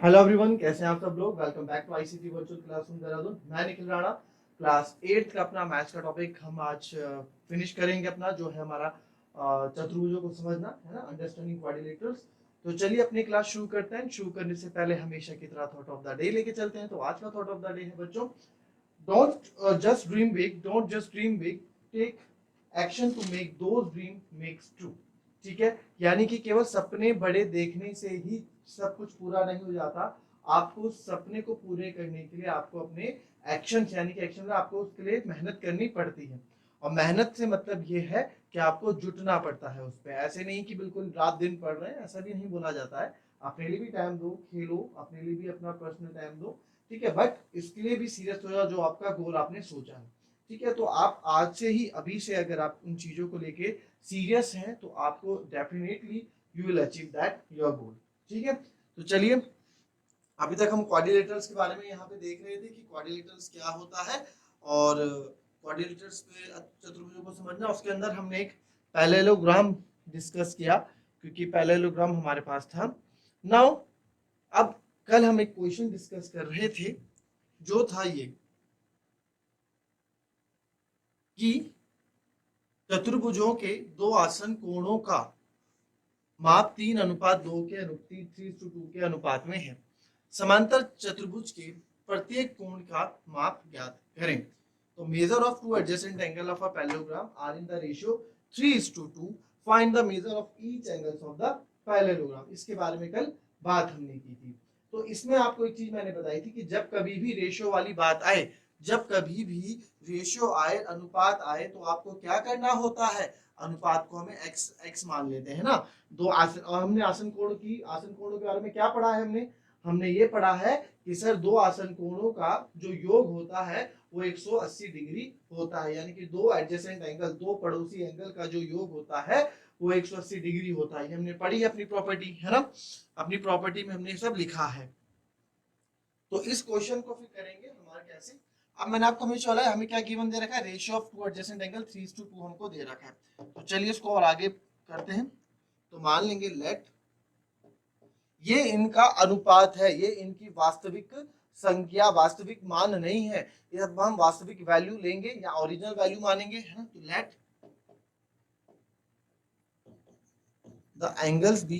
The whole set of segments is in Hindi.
हेलो एवरीवन, कैसे हैं आप सब लोग। Welcome back to ICT virtual classroom Dehradun. मैं निखिल राणा। क्लास 8 का अपना मैथ्स का टॉपिक हम आज फिनिश करेंगे। अपना जो है हमारा चतुर्भुजों को समझना है ना, अंडरस्टैंडिंग क्वाड्रिलेटरल्स। तो चलिए अपनी क्लास शुरू करते हैं। शुरू करने से पहले हमेशा की तरह थॉट ऑफ द डे लेके चलते हैं। तो आज का थॉट ऑफ द डे है बच्चों, don't just dream big, don't just dream big, take action to make those dream makes true. ठीक है, यानी कि केवल सपने बड़े देखने से ही सब कुछ पूरा नहीं हो जाता। आपको सपने को पूरे करने के लिए आपको अपने एक्शन यानी कि एक्शन में आपको उसके लिए मेहनत करनी पड़ती है। और मेहनत से मतलब ये है कि आपको जुटना पड़ता है उस पर। ऐसे नहीं कि बिल्कुल रात दिन पढ़ रहे हैं, ऐसा भी नहीं बोला जाता है। अपने लिए भी टाइम दो, खेलो, अपने लिए भी अपना पर्सनल टाइम दो। ठीक है, बट इसके लिए भी सीरियस हो जाओ जो आपका गोल आपने सोचा है। ठीक है, तो आप आज से ही, अभी से अगर आप उन चीजों को लेके सीरियस हैं तो आपको definitely you will achieve that your goal. ठीक है, तो चलिए, अभी तक हम क्वाड्रिलेटरल्स के बारे में यहाँ पे देख रहे थे कि क्वाड्रिलेटरल्स क्या होता है और क्वाड्रिलेटरल्स पे चतुर्भुजों को समझना। उसके अंदर हमने एक पैरेललोग्राम डिस्कस किया क्योंकि पैरेललोग्राम हमारे पास था। नाउ अब कल हम एक क्वेश्चन डिस्कस कर रहे थे जो था ये कि चतुर्भुजों के दो आसन कोणों का माप 3:2 के 3:2 के अनुपात में है। समांतर चतुर्भुज के प्रत्येक कोण का माप ज्ञात करें। तो measure of two adjacent angle of a parallelogram are in the ratio 3:2। Find the measure of each angles of the parallelogram. इसके बारे में कल बात हमने की थी। तो इसमें आपको एक चीज मैंने बताई थी कि जब कभी भी रेशियो वाली बात आए, जब कभी भी रेशियो आए, अनुपात आए, तो आपको क्या करना होता है, अनुपात को हमें x x मान लेते हैं ना। दो आसन, और हमने आसन कोणों के बारे में क्या पढ़ा है, हमने हमने ये पढ़ा है कि सर दो आसन कोणों का जो योग होता है वो 180 डिग्री होता है। यानी कि दो एडजेसेंट एंगल, दो पड़ोसी एंगल का जो योग होता है वो 180 डिग्री होता है। हमने पढ़ी है अपनी प्रॉपर्टी, है ना। अपनी प्रॉपर्टी में हमने सब लिखा है। तो इस क्वेश्चन को फिर करेंगे हमारा कैसे। अब मैंने आपको हमें चला है, हमें क्या गिवन दे रखा है, ratio of two adjacent angle 3:2 हमको दे रखा है। तो चलिए इसको और आगे करते हैं। तो मान लेंगे लेट ये इनका अनुपात है, ये इनकी वास्तविक संख्या, वास्तविक मान नहीं है। ये अब हम वास्तविक वैल्यू लेंगे या ओरिजिनल वैल्यू मानेंगे, है ना। तो लेट द एंगल्स बी,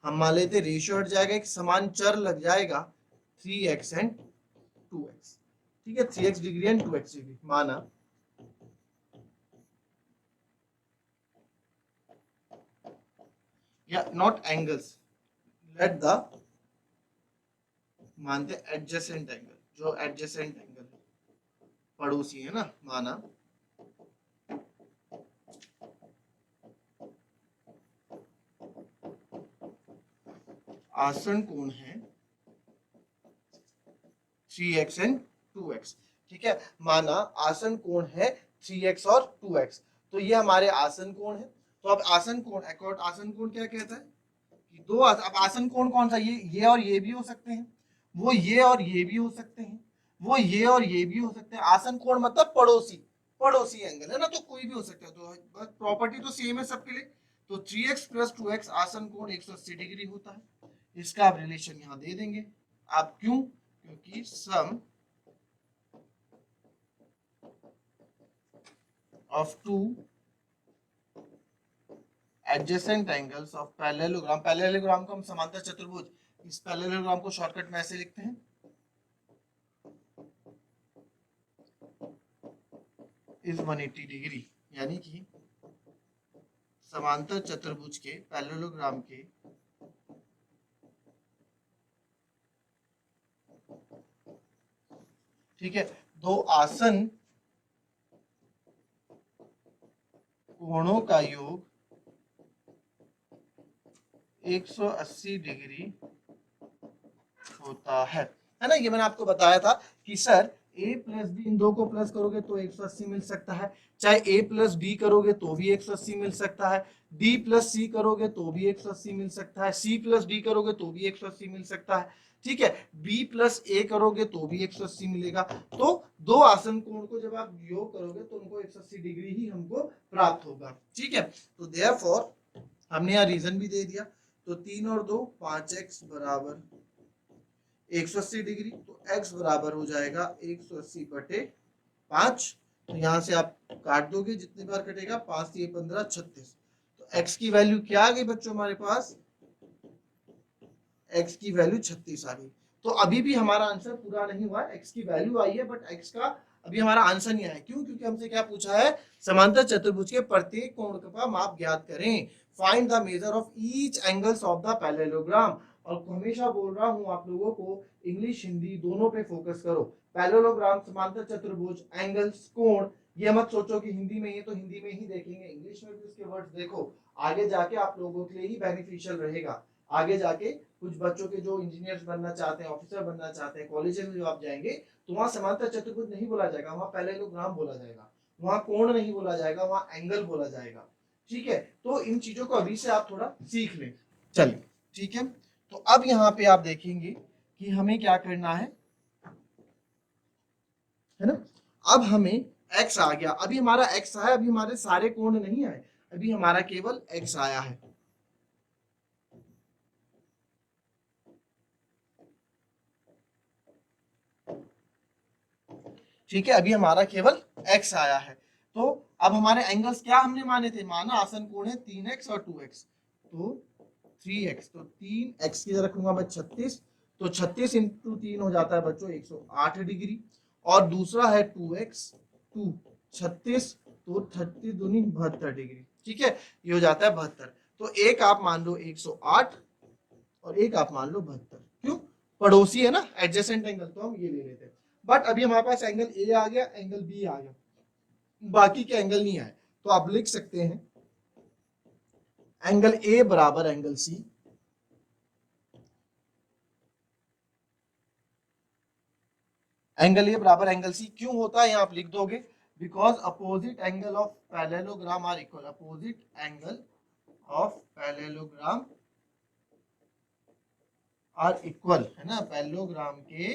हम मान लेते रेशियो हट जाएगा, एक समान चर लग जाएगा 3x एंड 2x। ठीक है, 3x degree and 2x degree माना। या नॉट एंगल्स, लेट द, मानते एडजेसेंट एंगल, जो एडजेसेंट एंगल पड़ोसी है ना, माना आसन कोण है 3x एंड 2x। ठीक है, माना आसन कोण है 3x और 2x। तो ये हमारे आसन कोण है। तो अब आसन कोण, अकॉर्ड आसन कोण क्या कहता है कि दो अब आसन कोण कौन सा, ये और ये भी हो सकते हैं, वो ये और ये भी हो सकते हैं, वो ये और ये भी हो सकते हैं। आसन कोण मतलब पड़ोसी, पड़ोसी एंगल है ना, तो कोई भी हो सकता है। तो प्रॉपर्टी तो सेम है सबके लिए। तो 3x + 2x आसन कोण 180 डिग्री होता है। इसका आप रिलेशन यहाँ दे देंगे। आप क्यों, क्योंकि sum of two adjacent angles of parallelogram, parallelogram को हम समांतर चतुर्भुज, इस पैरेललोग्राम को शॉर्टकट में ऐसे लिखते हैं, इज 180 डिग्री। यानी कि समांतर चतुर्भुज के, पैरेललोग्राम के ठीक है, दो आसन कोणों का योग 180 डिग्री होता है ना। ये मैंने आपको बताया था कि सर a + b, इन दो को प्लस करोगे तो 180 मिल सकता है, चाहे a + d करोगे तो भी 180 मिल सकता है, d + c करोगे तो भी 180 मिल सकता है, c + d करोगे तो भी 180 मिल सकता है। ठीक है, b + a करोगे तो भी 180 मिलेगा। तो दो आसन कोण को जब आप योग करोगे तो उनको 180 डिग्री ही हमको प्राप्त होगा। ठीक है, तो देयरफॉर हमने यहाँ रीजन भी दे दिया। तो 3 और 2 5x बराबर 180 डिग्री, तो x बराबर हो जाएगा 180 बटे 5। तो यहाँ से आप काट दोगे, जितनी बार कटेगा 5 से 15 36। तो x की वैल्यू क्या आ गई बच्चों हमारे पास, x की वैल्यू 36 आ गई। तो अभी भी हमारा आंसर पूरा नहीं हुआ, x की वैल्यू आई है बट x का अभी हमारा आंसर नहीं आया। क्यों? क्योंकि हमसे क्या पूछा है, समांतर चतुर्भुज के प्रत्येक कोण का माप ज्ञात करें, find the measure of each angles of the parallelogram. और हमेशा बोल रहा हूं आप लोगों को, इंग्लिश हिंदी दोनों पे फोकस करो। पैरेललोग्राम, समांतर चतुर्भुज, एंगल्स, कोण, ये मत सोचो कि हिंदी में, ये तो हिंदी में ही देखेंगे, इंग्लिश में भी उसके वर्ड्स देखो, आगे जाके आप लोगों के लिए ही बेनिफिशियल रहेगा। आगे जाके कुछ बच्चों के जो इंजीनियर्स बनना चाहते हैं, ऑफिसर बनना चाहते हैं, कॉलेज में जो आप जाएंगे तो वहां समांतर चतुर्भुज नहीं बोला जाएगा, वहां पैरेललोग्राम बोला जाएगा, वहां कोण नहीं बोला जाएगा, वहां एंगल बोला जाएगा। ठीक है, तो इन चीजों को अभी से आप थोड़ा सीख लें। चलिए ठीक है, तो अब यहाँ पे आप देखेंगे कि हमें क्या करना है ना। अब हमें x आ गया, अभी हमारा x आया, अभी हमारे सारे कोण नहीं आए, अभी हमारा केवल x आया है। ठीक है, अभी हमारा केवल x आया है। तो अब हमारे एंगल्स क्या हमने माने थे, माना आसन कोण है 3x और 2x, तो 3x, तो 3x की जगह रखूंगा मैं 36, तो 36 इंटू 3 हो जाता है बच्चों 108 डिग्री। और दूसरा है 2x, 2 36, तो 30 दूनी 72 डिग्री। ठीक है, ये हो जाता है 72। तो एक आप मान लो 108 और एक आप मान लो 72। क्यों? पड़ोसी है ना, एडजेसेंट एंगल, तो हम ये ले लेते हैं। बट अभी हमारे पास एंगल ए आ गया, एंगल बी आ गया, बाकी के एंगल नहीं आए। तो आप लिख सकते हैं एंगल ए बराबर एंगल सी, एंगल ए बराबर एंगल सी क्यों होता है, यहां आप लिख दोगे, because opposite angle of parallelogram are equal, opposite angle of parallelogram are equal, है ना, पैरेललोग्राम के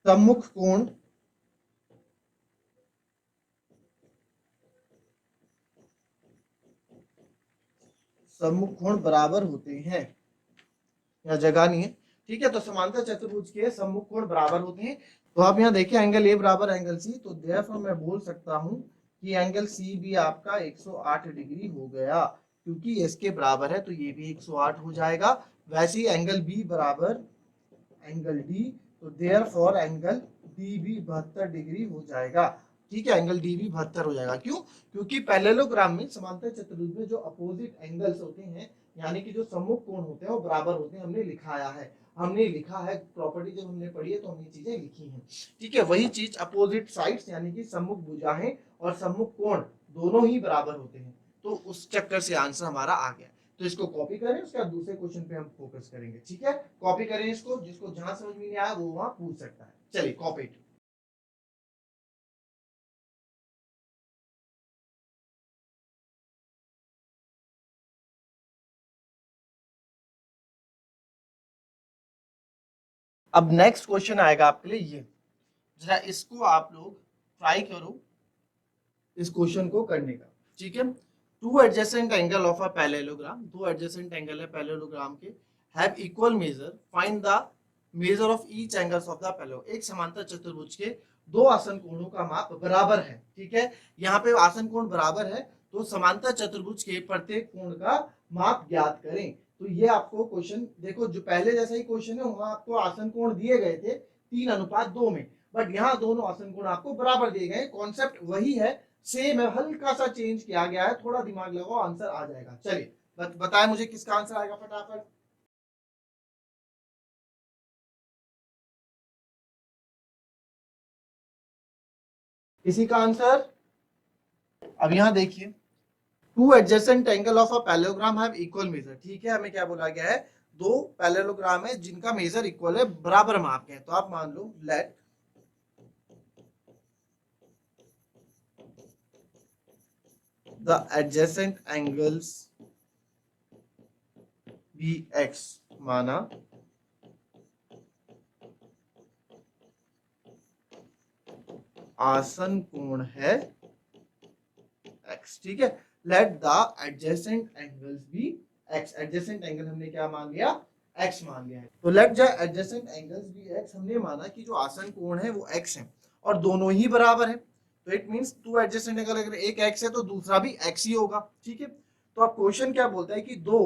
सम्मुख कोण सम्मुख कोण बराबर होते हैं, या जगह नहीं है। ठीक है, तो समांतर चतुर्भुज के सम्मुख कोण बराबर होते हैं। तो आप यहाँ देखिए एंगल ए बराबर एंगल सी, तो देयरफॉर मैं बोल सकता हूँ कि एंगल सी भी आपका 108 डिग्री हो गया, क्योंकि इसके बराबर है तो ये भी 108 हो जाएगा। वैसे ही एंगल बी बराबर एंगल डी, तो देयरफॉर एंगल डी भी 72 डिग्री हो जाएगा। ठीक है, एंगल डी भी 72 हो जाएगा। क्यों? क्योंकि पैरेललोग्राम में, समांतर चतुर्भुज में जो अपोजिट एंगल्स होते हैं, यानी कि जो सम्मुख कोण होते हैं वो बराबर होते हैं, हमने लिखाया है, हमने लिखा है प्रॉपर्टी जब हमने पढ़ी है तो हमने चीजें लिखी हैं। ठीक है, वही चीज अपोजिट साइड्स यानी कि सम्मुख भुजाएं और सम्मुख कोण दोनों ही बराबर होते हैं, तो उस चक्कर से आंसर हमारा आ गया। तो इसको कॉपी करें, उसके बाद दूसरे क्वेश्चन पे हम फोकस करेंगे। ठीक है, कॉपी करें इसको, जिसको जहां समझ में नहीं आया वो वहां पूछ सकता है। चलिए कॉपी। अब नेक्स्ट क्वेश्चन आएगा आपके लिए, ये जरा इसको आप लोग ट्राई करो इस क्वेश्चन को करने का। ठीक है, to adjacent angle of a parallelogram, दो एडजेसेंट एंगल है पैरेललोग्राम के, have equal major, find the measure of each angles of the parallel. एक समांतर चतुर्भुज के दो आसन कोणों का माप बराबर है। ठीक है, यहाँ पे आसन कोण बराबर है, तो समांतर चतुर्भुज के प्रत्येक कोण का माप ज्ञात करें। तो ये आपको क्वेश्चन देखो, जो पहले जैसा ही क्वेश्चन है, वहां आपको आसन कोण दिए गए थे 3:2 में, बट यहाँ दोनों आसन कोण आपको बराबर दिए गए, कॉन्सेप्ट वही है, सेम है, हल्का सा चेंज किया गया है, थोड़ा दिमाग लगाओ आंसर आ जाएगा। चलिए बताएं मुझे किसका आंसर आएगा फटाफट। किसी का आंसर? अब यहां देखिए, to adjacent angle of a parallelogram have equal major. ठीक है, हमें क्या बोला गया है, दो पैरेललोग्राम है जिनका मेजर इक्वल है, बराबर माप के हैं। तो आप मान लो let the adjacent angles be X, माना आसन कोण है x। ठीक है, let the adjacent angles be x, adjacent angle हमने क्या मान लिया, x मान लिया है। तो let the adjacent angles be x, हमने माना कि जो आसन कोण है वो x है और दोनों ही बराबर है, तो it means to adjacent angle, अगर एक x है तो दूसरा भी x ही होगा, ठीक है। तो अब क्वेश्चन क्या बोलता है कि दो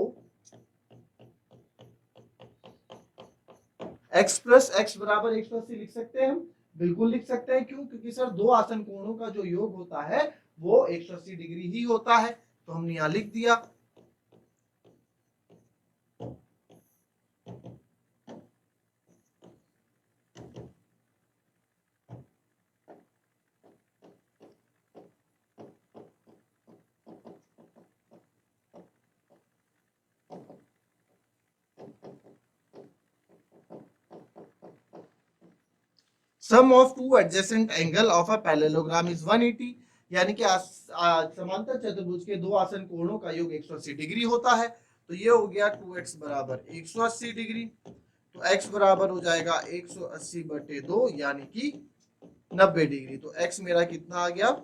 x प्लस x बराबर 180 लिख सकते हैं हम, बिल्कुल लिख सकते हैं। क्यों? क्योंकि सर दो आसन कोणों का जो योग होता है वो 180 डिग्री ही होता है, तो हमने यहां लिख दिया। Sum of two adjacent angle of a parallelogram is 180, यानी कि समांतर चतुर्भुज के दो आसन कोणों का योग 180 डिग्री होता है। तो ये हो गया 2x बराबर 180 डिग्री, तो x बराबर हो जाएगा 180 बटे 2 यानी कि 90 डिग्री। तो x मेरा कितना आ गया,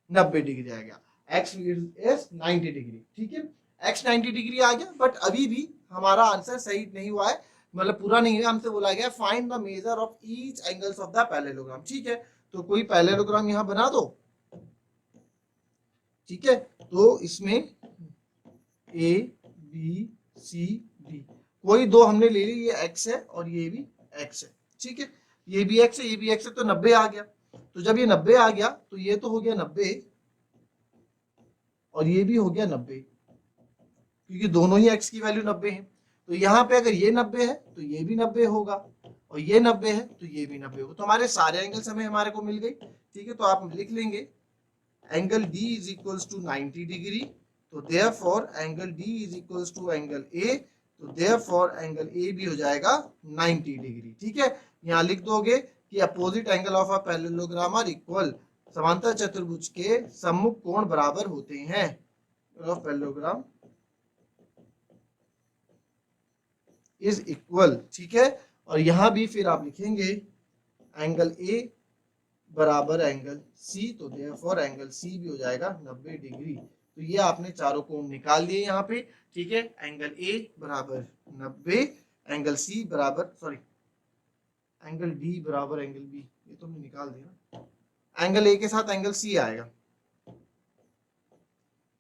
90 डिग्री आ गया। x इज 90 डिग्री, ठीक है। x 90 डिग्री आ गया, बट अभी भी हमारा आंसर सही नहीं हुआ है, मतलब पूरा नहीं है। हमसे बोला गया find the measure of each angles of the parallelogram, ठीक है। तो कोई पैरेललोग्राम यहां बना दो, ठीक है। तो इसमें ए बी सी डी, कोई दो हमने ले ली, ये x है और ये भी x है, ठीक है। ये भी x है, ये भी x है, तो 90 आ गया। तो जब ये 90 आ गया तो ये तो हो गया 90 और ये भी हो गया 90, क्योंकि दोनों ही x की वैल्यू 90 है। तो यहाँ पे अगर ये 90 है तो ये भी 90 होगा, और ये 90 है तो ये भी 90 होगा। तो हमारे सारे एंगल्स हमारे को मिल गई, ठीक है। तो आप लिख लेंगे angle D is equals to 90 degree, तो therefore angle D is equals to angle A, तो देयरफॉर एंगल A भी हो जाएगा 90 डिग्री, ठीक है। यहाँ लिख दोगे कि opposite angle of a parallelogram are equal, समांतर चतुर्भुज के सम्मुख कोण बराबर होते हैं ऑफ पैरेललोग्राम इज इक्वल, ठीक है। और यहां भी फिर आप लिखेंगे एंगल ए बराबर एंगल सी, तो देयरफॉर एंगल सी भी हो जाएगा 90 डिग्री। तो ये आपने चारों कोण निकाल लिए यहाँ पे, ठीक है। एंगल ए बराबर 90, एंगल सी बराबर, सॉरी एंगल डी बराबर एंगल बी, ये तो हमने निकाल दिया। एंगल ए के साथ एंगल सी आएगा,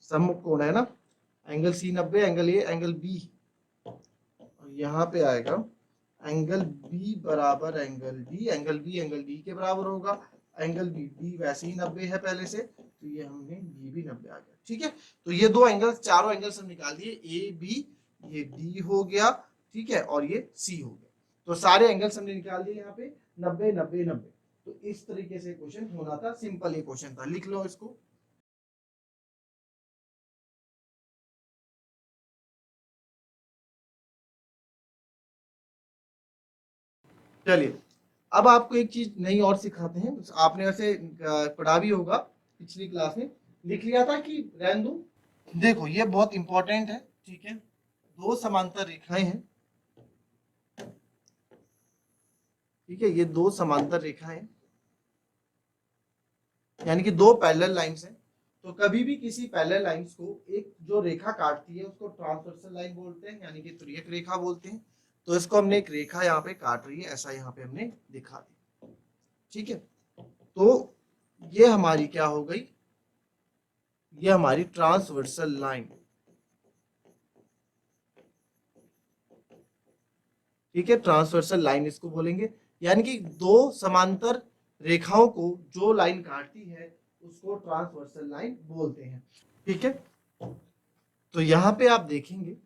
सम्मुख कोण है ना, angle C 90, angle A angle B, यहाँ पे आएगा एंगल बी बराबर angle D, angle B angle D के बराबर होगा। एंगल बी, डी वैसे ही 90 है पहले से, तो ये हमने बी भी 90 आ गया, ठीक है। तो ये दो एंगल, चारों एंगल्स हम निकाल दिए, ए बी, ये डी हो गया, ठीक है, और ये सी हो गया। तो सारे एंगल्स हमने निकाल दिए यहाँ पे 90 90 90। तो इस तरीके से क्वेश्चन होना था, सिंपल ये क्वेश्चन था, लिख लो इसको। चलिए अब आपको एक चीज नई और सिखाते हैं, आपने वैसे पढ़ा भी होगा पिछली क्लास में, लिख लिया था कि रहने दो। देखो ये बहुत इंपॉर्टेंट है, ठीक है। दो समांतर रेखाएं हैं, ठीक है, ये दो समांतर रेखाएं हैं, यानी कि दो पैरेलल लाइंस हैं। तो कभी भी किसी पैरेलल लाइंस को एक जो रेखा काटती है उसको ट्रांसवर्सल लाइन बोलते हैं, यानी कि तुल्यक रेखा बोलते हैं। तो इसको हमने एक रेखा यहाँ पे काट रही है, ऐसा यहाँ पे हमने दिखा दिया, ठीक है। तो ये हमारी क्या हो गई, ये हमारी ट्रांसवर्सल लाइन, ठीक है, ट्रांसवर्सल लाइन इसको बोलेंगे। यानी कि दो समांतर रेखाओं को जो लाइन काटती है उसको ट्रांसवर्सल लाइन बोलते हैं, ठीक है। तो यहाँ पे आप देखेंगे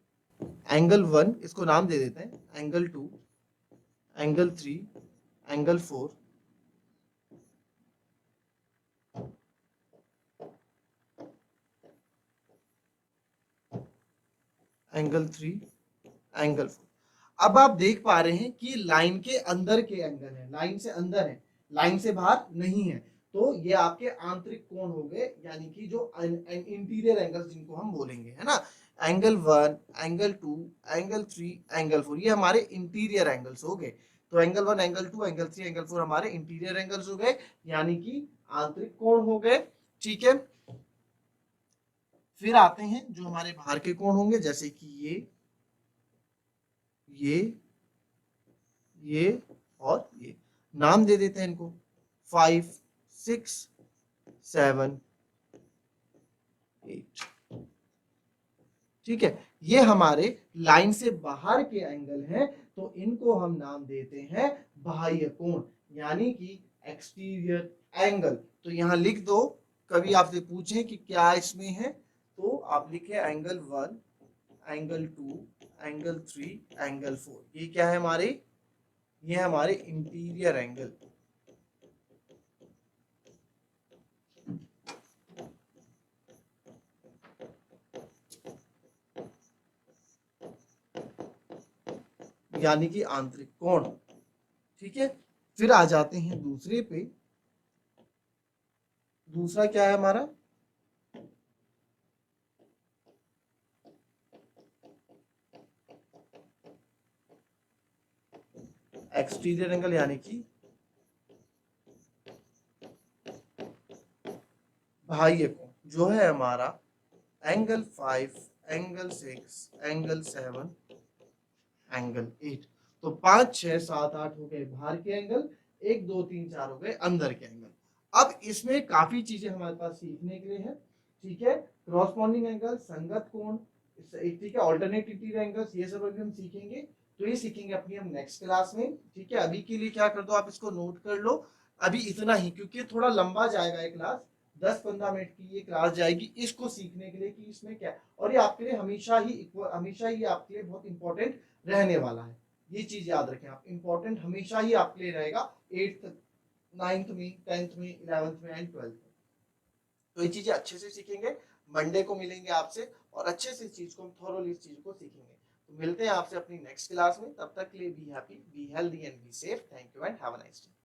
एंगल 1 इसको नाम दे देते हैं, angle 2, angle 3, angle 4, angle 3, angle 4। अब आप देख पा रहे हैं कि लाइन के अंदर के एंगल है, लाइन से अंदर है, लाइन से बाहर नहीं है। तो ये आपके आंतरिक कोण हो गए, यानी कि जो इंटीरियर एंगल्स जिनको हम बोलेंगे, है ना। एंगल 1, एंगल 2, एंगल 3, एंगल 4, ये हमारे इंटीरियर एंगल्स हो गए। तो एंगल 1, एंगल 2, एंगल 3, एंगल 4 हमारे इंटीरियर एंगल्स हो गए, यानी कि आंतरिक कोण हो गए, ठीक है। फिर आते हैं जो हमारे बाहर के कोण होंगे, जैसे कि ये और ये। नाम दे देते हैं इनको 5, 6, 7, 8। ठीक है, ये हमारे लाइन से बाहर के एंगल हैं, तो इनको हम नाम देते हैं बाह्य कोण, यानी कि एक्सटीरियर एंगल। तो यहां लिख दो, कभी आपसे पूछें कि क्या इसमें है, तो आप लिखे एंगल 1, एंगल 2, एंगल 3, एंगल 4। ये क्या है हमारे, ये हमारे इंटीरियर एंगल। यानी कि आंतरिक कोण। ठीक है, फिर आ जाते हैं दूसरे पे। दूसरा क्या है हमारा, एक्सटीरियर एंगल, यानी कि बाह्य कोण, जो है हमारा एंगल 5, एंगल 6, एंगल 7, एंगल 8। तो 5, 6, 7, 8 हो गए बाहर के एंगल, 1, 2, 3, 4 हो गए अंदर के एंगल। अब इसमें काफी चीजें हमारे पास सीखने के लिए है। ठीक है, क्रॉसपॉन्डिंग एंगल, संगत कोण, ठीक है, ऑल्टरनेटिव एंगल्स, ये सब अभी हम सीखेंगे। तो ये सीखेंगे अपनी हम नेक्स्ट क्लास में। ठीक है, अभी के लिए क्या कर दो, आप इसको नोट कर लो। अभी इतना ही, क्योंकि थोड़ा लंबा जाएगा ये क्लास, 10-15 मिनट की ये क्लास जाएगी इसको सीखने के लिए कि इसमें क्या। और ये आपके लिए हमेशा ही आपके लिए बहुत इंपॉर्टेंट रहने वाला है। ये चीज याद रखें आप, इंपॉर्टेंट हमेशा ही आपके लिए रहेगा, 8th, 9th में, 10th में, 11th में एंड 12th में। तो ये चीजें अच्छे से सीखेंगे। मंडे को मिलेंगे आपसे और अच्छे से चीज को, थोरोली इस चीज को सीखेंगे। तो मिलते हैं आपसे अपनी नेक्स्ट क्लास में, तब तक के लिए be happy, be healthy and be safe. Thank you and have a nice day.